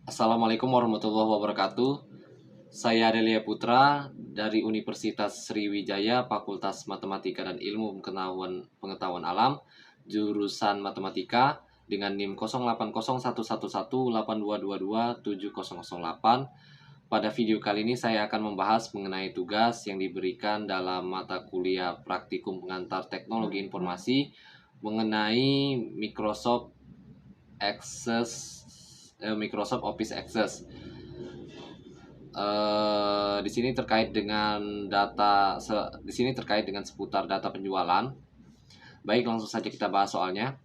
Assalamualaikum warahmatullahi wabarakatuh. Saya Adelia Putra dari Universitas Sriwijaya, Fakultas Matematika dan Ilmu Pengetahuan Alam, jurusan Matematika dengan NIM 08011182227008. Pada video kali ini saya akan membahas mengenai tugas yang diberikan dalam mata kuliah praktikum pengantar teknologi informasi mengenai Microsoft Office Access. Di sini terkait dengan seputar data penjualan. Baik, langsung saja kita bahas soalnya.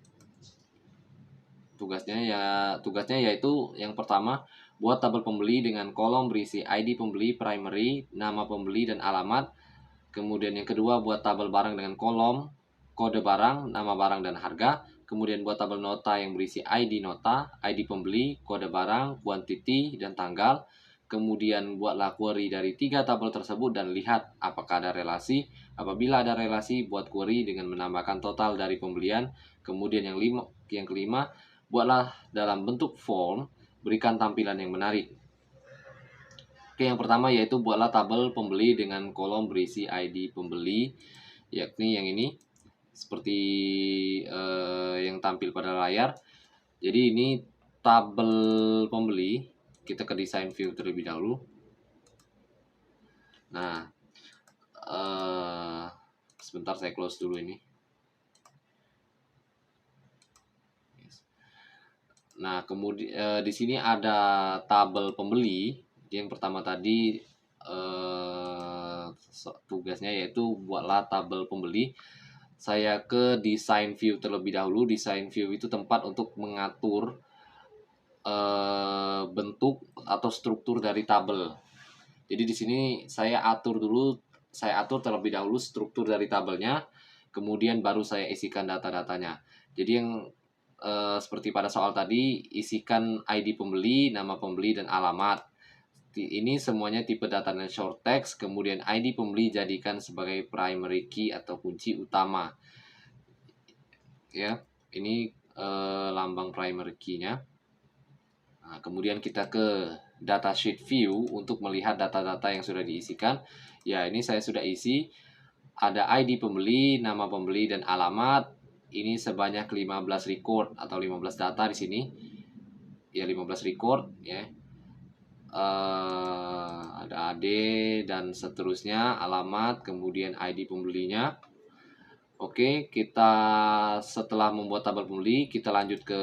Tugasnya yaitu yang pertama, buat tabel pembeli dengan kolom berisi ID pembeli primary, nama pembeli dan alamat. Kemudian yang kedua, buat tabel barang dengan kolom kode barang, nama barang dan harga. Kemudian buat tabel nota yang berisi ID nota, ID pembeli, kode barang, quantity dan tanggal. Kemudian buatlah query dari 3 tabel tersebut dan lihat apakah ada relasi. Apabila ada relasi, buat query dengan menambahkan total dari pembelian. Kemudian yang kelima, buatlah dalam bentuk form, berikan tampilan yang menarik. Oke, yang pertama yaitu buatlah tabel pembeli dengan kolom berisi ID pembeli, yakni yang ini, seperti yang tampil pada layar. Jadi ini tabel pembeli, kita ke design view terlebih dahulu. Nah, sebentar saya close dulu ini. Nah, kemudian di sini ada tabel pembeli. Yang pertama tadi tugasnya yaitu buatlah tabel pembeli. Saya ke design view terlebih dahulu. Design view itu tempat untuk mengatur bentuk atau struktur dari tabel. Jadi di sini saya atur terlebih dahulu struktur dari tabelnya, kemudian baru saya isikan data-datanya. Jadi yang seperti pada soal tadi, isikan ID pembeli, nama pembeli, dan alamat. Ini semuanya tipe datanya short text, kemudian ID pembeli jadikan sebagai primary key atau kunci utama. Ya, ini lambang primary key-nya. Nah, kemudian kita ke datasheet view untuk melihat data-data yang sudah diisikan. Ya, ini saya sudah isi. Ada ID pembeli, nama pembeli, dan alamat. Ini sebanyak 15 record atau 15 data di sini. Ya, 15 record ya. Ada AD dan seterusnya, alamat, kemudian ID pembelinya. Oke, kita setelah membuat tabel pembeli, kita lanjut ke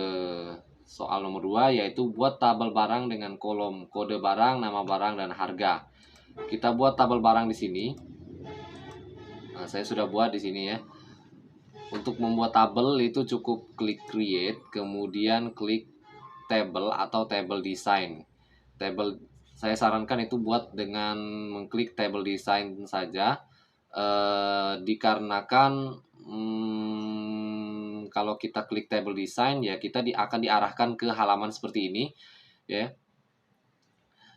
soal nomor 2, yaitu buat tabel barang dengan kolom kode barang, nama barang, dan harga. Kita buat tabel barang di sini. Nah, saya sudah buat di sini ya. Untuk membuat tabel itu cukup klik create, kemudian klik table atau table design. Saya sarankan itu buat dengan mengklik table design saja, dikarenakan kalau kita klik table design ya kita akan diarahkan ke halaman seperti ini ya,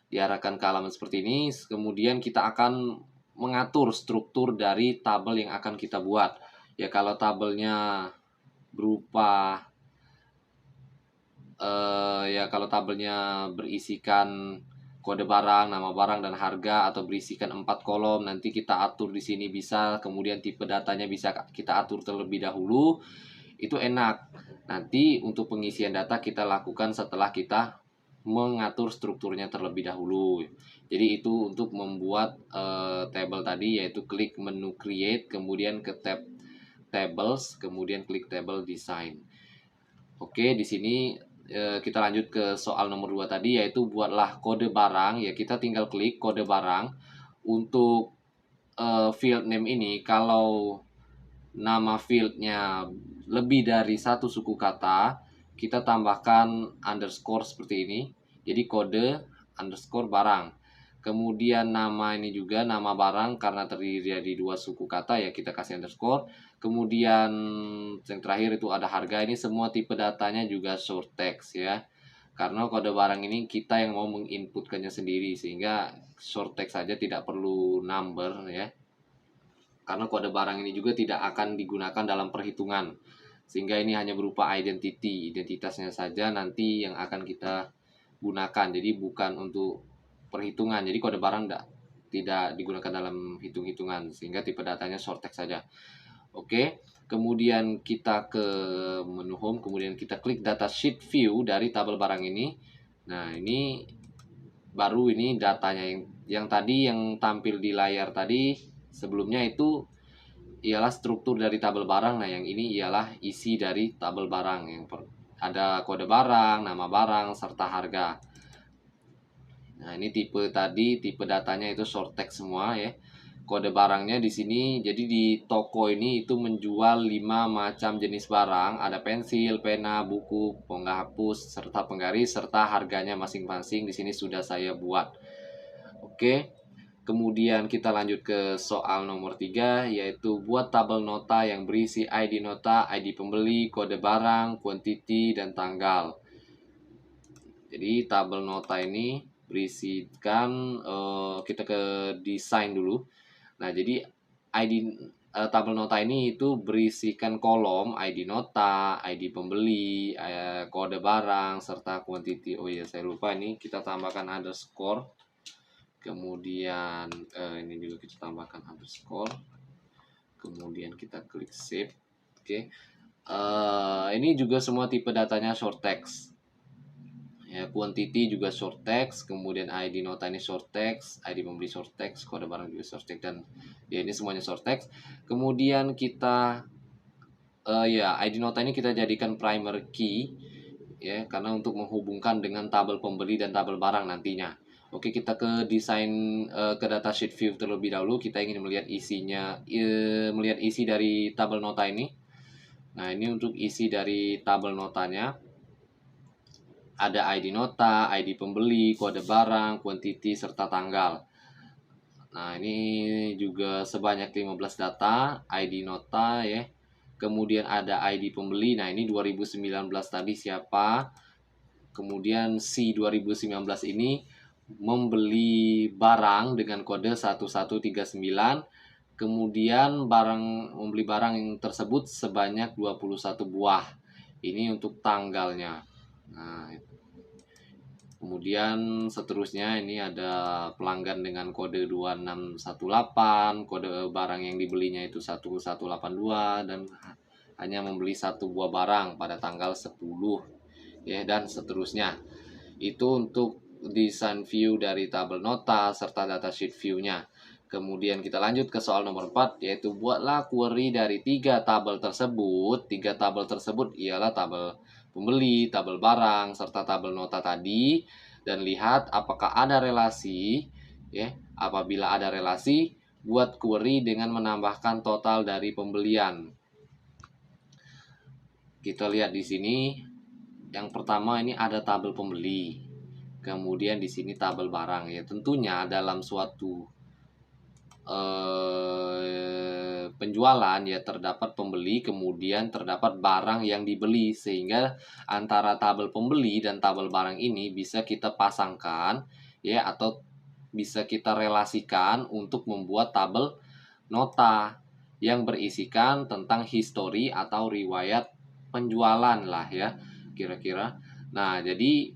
diarahkan ke halaman seperti ini. Kemudian kita akan mengatur struktur dari tabel yang akan kita buat ya. Kalau tabelnya berupa kalau tabelnya berisikan kode barang, nama barang, dan harga, atau berisikan 4 kolom, nanti kita atur di sini bisa. Kemudian tipe datanya bisa kita atur terlebih dahulu. Itu enak. Nanti untuk pengisian data kita lakukan setelah kita mengatur strukturnya terlebih dahulu. Jadi itu untuk membuat table tadi, yaitu klik menu create, kemudian ke tab tables, kemudian klik table design. Oke, di sini kita lanjut ke soal nomor 2 tadi, yaitu buatlah kode barang. Ya, kita tinggal klik kode barang. Untuk field name ini, kalau nama fieldnya lebih dari satu suku kata, kita tambahkan underscore seperti ini. Jadi kode underscore barang. Kemudian nama ini juga nama barang, karena terdiri dari 2 suku kata ya kita kasih underscore. Kemudian yang terakhir itu ada harga. Ini semua tipe datanya juga short text ya. Karena kode barang ini kita yang mau menginputkannya sendiri, sehingga short text saja, tidak perlu number ya. Karena kode barang ini juga tidak akan digunakan dalam perhitungan, sehingga ini hanya berupa identitasnya saja nanti yang akan kita gunakan. Jadi bukan untuk perhitungan. Jadi kode barang tidak digunakan dalam hitung-hitungan, sehingga tipe datanya short text saja. Oke, kemudian kita ke menu home, kemudian kita klik data sheet view dari tabel barang ini. Nah, ini baru ini datanya yang tadi yang tampil di layar tadi sebelumnya itu ialah struktur dari tabel barang. Nah, yang ini ialah isi dari tabel barang yang ada kode barang, nama barang, serta harga. Nah, ini tipe datanya itu short text semua ya. Kode barangnya di sini, jadi di toko ini itu menjual 5 macam jenis barang, ada pensil, pena, buku, penghapus, serta penggaris, serta harganya masing-masing di sini sudah saya buat. Oke. Kemudian kita lanjut ke soal nomor 3, yaitu buat tabel nota yang berisi ID nota, ID pembeli, kode barang, quantity, dan tanggal. Jadi tabel nota ini berisikan, kita ke desain dulu. Nah, jadi tabel nota ini itu berisikan kolom ID nota, ID pembeli, kode barang, serta quantity. Oh iya, saya lupa ini kita tambahkan underscore. Kemudian ini juga kita tambahkan underscore. Kemudian kita klik save. Oke. Ini juga semua tipe datanya short text. Ya, quantity juga short text, kemudian ID nota ini short text, ID pembeli short text, kode barang juga short text, dan ya ini semuanya short text. Kemudian kita ID nota ini kita jadikan primer key ya, karena untuk menghubungkan dengan tabel pembeli dan tabel barang nantinya. Oke, kita ke desain, ke data sheet view terlebih dahulu. Kita ingin melihat melihat isi dari tabel nota ini. Nah, ini untuk isi dari tabel notanya. Ada ID nota, ID pembeli, kode barang, quantity, serta tanggal. Nah, ini juga sebanyak 15 data, ID nota ya. Kemudian ada ID pembeli. Nah, ini 2019 tadi siapa. Kemudian si 2019 ini membeli barang dengan kode 1139. Kemudian membeli barang yang tersebut sebanyak 21 buah. Ini untuk tanggalnya. Nah, kemudian seterusnya ini ada pelanggan dengan kode 2618, kode barang yang dibelinya itu 1182, dan hanya membeli 1 buah barang pada tanggal 10 ya, dan seterusnya. Itu untuk desain view dari tabel nota serta data sheet view-nya. Kemudian kita lanjut ke soal nomor 4, yaitu buatlah query dari 3 tabel tersebut. 3 tabel tersebut ialah tabel pembeli, tabel barang, serta tabel nota tadi, dan lihat apakah ada relasi ya. Apabila ada relasi, buat query dengan menambahkan total dari pembelian. Kita lihat di sini. Yang pertama ini ada tabel pembeli. Kemudian di sini tabel barang ya. Tentunya dalam suatu penjualan ya terdapat pembeli, kemudian terdapat barang yang dibeli, sehingga antara tabel pembeli dan tabel barang ini bisa kita pasangkan ya, atau bisa kita relasikan untuk membuat tabel nota yang berisikan tentang histori atau riwayat penjualan lah ya kira-kira. Nah, jadi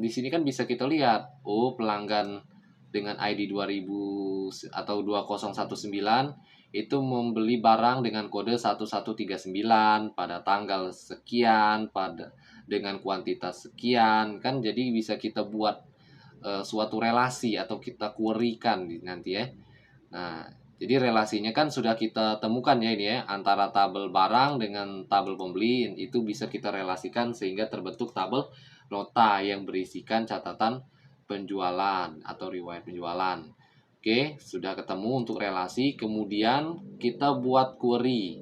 di sini kan bisa kita lihat, pelanggan dengan ID 2000 atau 2019 itu membeli barang dengan kode 1139 pada tanggal sekian, dengan kuantitas sekian kan. Jadi bisa kita buat suatu relasi atau kita query-kan nanti ya. Nah, jadi relasinya kan sudah kita temukan ya ini ya, antara tabel barang dengan tabel pembeli, itu bisa kita relasikan sehingga terbentuk tabel nota yang berisikan catatan penjualan atau riwayat penjualan. Oke, sudah ketemu untuk relasi. Kemudian kita buat query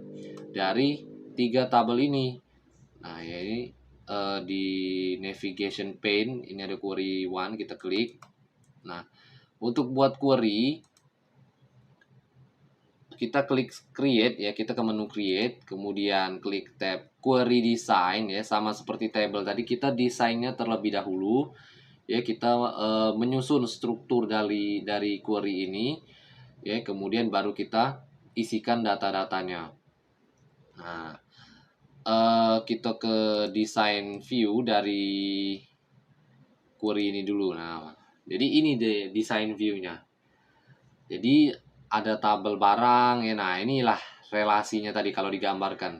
dari 3 tabel ini. Nah, ya ini di navigation pane ini ada query 1, kita klik. Nah, untuk buat query kita klik create ya, kita ke menu create, kemudian klik tab query design ya, sama seperti table tadi kita desainnya terlebih dahulu ya. Kita menyusun struktur dari query ini ya, kemudian baru kita isikan data-datanya. Nah, kita ke design view dari query ini dulu. Nah, jadi ini deh desain view-nya. Jadi ada tabel barang ya. Nah, inilah relasinya tadi kalau digambarkan.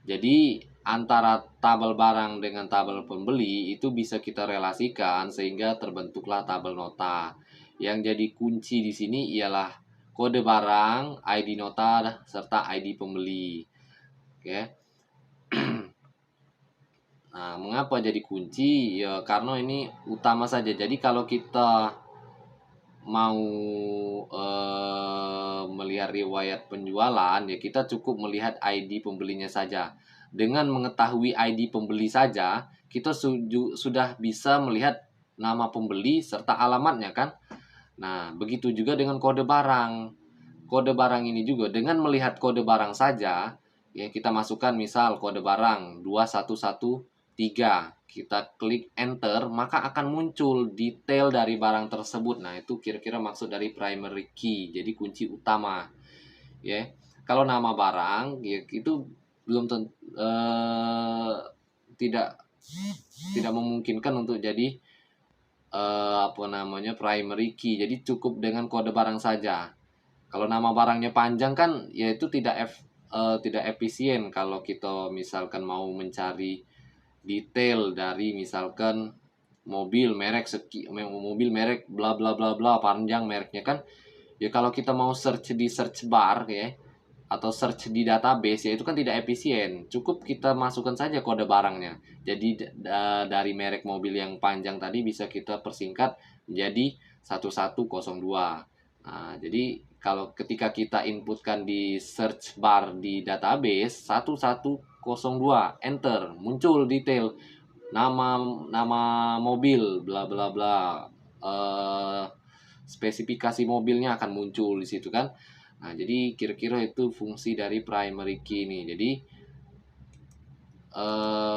Jadi antara tabel barang dengan tabel pembeli itu bisa kita relasikan sehingga terbentuklah tabel nota. Yang jadi kunci di sini ialah kode barang, ID nota, serta ID pembeli. Oke. Nah, mengapa jadi kunci? Ya, karena ini utama saja. Jadi kalau kita mau melihat riwayat penjualan, ya kita cukup melihat ID pembelinya saja. Dengan mengetahui ID pembeli saja, kita sudah bisa melihat nama pembeli serta alamatnya kan. Nah, begitu juga dengan kode barang. Kode barang ini juga dengan melihat kode barang saja, ya kita masukkan misal kode barang 2113. Kita klik enter, maka akan muncul detail dari barang tersebut. Nah, itu kira-kira maksud dari primary key, jadi kunci utama. Ya. Kalau nama barang, ya itu belum tidak memungkinkan untuk jadi primary key. Jadi cukup dengan kode barang saja. Kalau nama barangnya panjang kan ya itu tidak efisien kalau kita misalkan mau mencari detail dari misalkan mobil merek bla bla bla bla panjang mereknya kan. Ya kalau kita mau search di search bar ya atau search di database ya itu kan tidak efisien. Cukup kita masukkan saja kode barangnya. Jadi dari merek mobil yang panjang tadi bisa kita persingkat menjadi 1102. Nah, jadi kalau ketika kita inputkan di search bar di database 1102 enter, muncul detail nama mobil bla bla bla, spesifikasi mobilnya akan muncul di situ kan. Nah, jadi kira-kira itu fungsi dari primary key ini. Jadi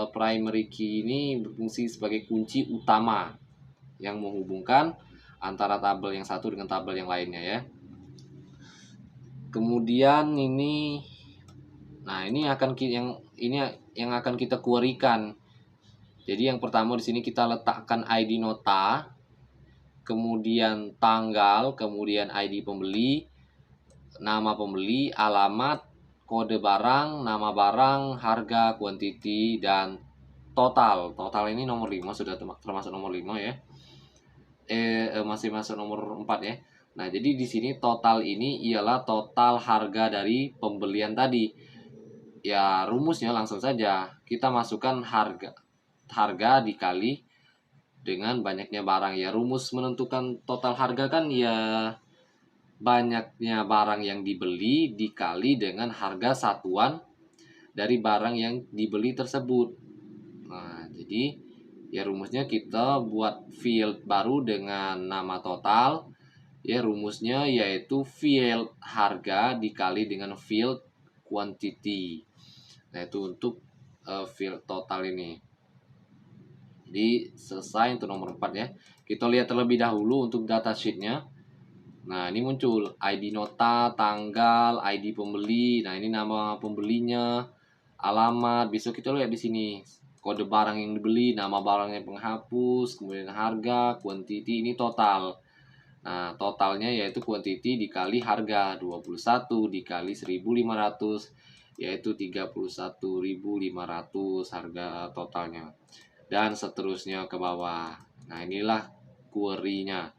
primary key ini berfungsi sebagai kunci utama yang menghubungkan antara tabel yang satu dengan tabel yang lainnya ya. Kemudian ini, nah ini yang akan kita querykan. Jadi yang pertama di sini kita letakkan ID nota, kemudian tanggal, kemudian ID pembeli, nama pembeli, alamat, kode barang, nama barang, harga, quantity, dan total. Total ini nomor 5 sudah termasuk nomor 5 ya. Masih masuk nomor 4 ya. Nah, jadi di sini total ini ialah total harga dari pembelian tadi. Ya, rumusnya langsung saja. Kita masukkan harga dikali dengan banyaknya barang. Ya, rumus menentukan total harga kan ya banyaknya barang yang dibeli dikali dengan harga satuan dari barang yang dibeli tersebut. Nah, jadi ya rumusnya kita buat field baru dengan nama total. Ya rumusnya yaitu field harga dikali dengan field quantity. Nah, itu untuk field total ini. Jadi selesai untuk nomor 4 ya. Kita lihat terlebih dahulu untuk datasheetnya. Nah, ini muncul ID nota, tanggal, ID pembeli. Nah, ini nama pembelinya, alamat. Bisa kita lihat di sini. Kode barang yang dibeli, nama barangnya penghapus, kemudian harga, quantity, ini total. Nah, totalnya yaitu quantity dikali harga 21 dikali 1.500 yaitu 31.500 harga totalnya. Dan seterusnya ke bawah. Nah, inilah query-nya.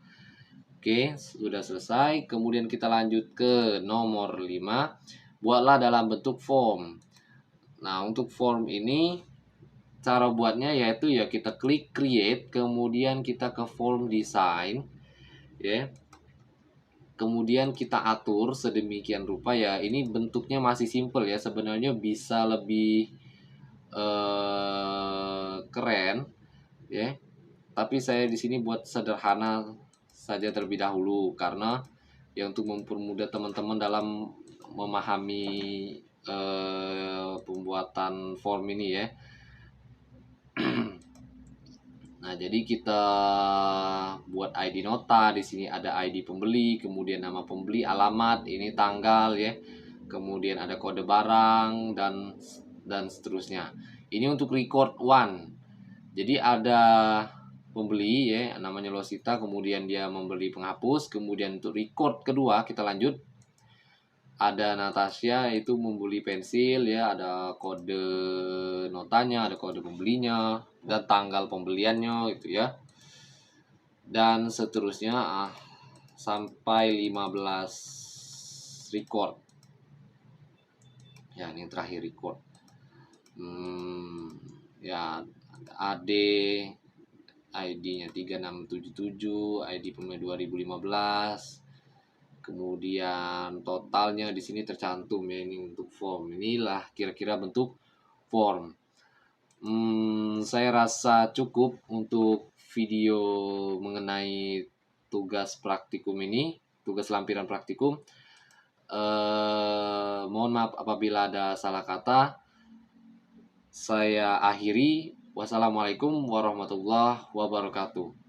Oke, sudah selesai. Kemudian kita lanjut ke nomor 5. Buatlah dalam bentuk form. Nah, untuk form ini cara buatnya yaitu ya kita klik create, kemudian kita ke form design ya. Kemudian kita atur sedemikian rupa ya. Ini bentuknya masih simple ya. Sebenarnya bisa lebih keren ya. Tapi saya di sini buat sederhana saja terlebih dahulu karena ya untuk mempermudah teman-teman dalam memahami pembuatan form ini ya. Nah, jadi kita buat ID nota, di sini ada ID pembeli, kemudian nama pembeli, alamat, ini tanggal ya. Kemudian ada kode barang dan seterusnya. Ini untuk record one. Jadi ada pembeli ya, namanya Losita, kemudian dia membeli penghapus, kemudian untuk record kedua kita lanjut. Ada Natasha itu membeli pensil ya, ada kode notanya, ada kode pembelinya, dan tanggal pembeliannya gitu ya. Dan seterusnya sampai 15 record. Ya, ini terakhir record. Ya, AD ID-nya 3677, ID pemain 2015. Kemudian totalnya di sini tercantum ya, ini untuk form. Inilah kira-kira bentuk form. Saya rasa cukup untuk video mengenai tugas praktikum ini, tugas lampiran praktikum. Mohon maaf apabila ada salah kata. Saya akhiri. Wassalamualaikum warahmatullahi wabarakatuh.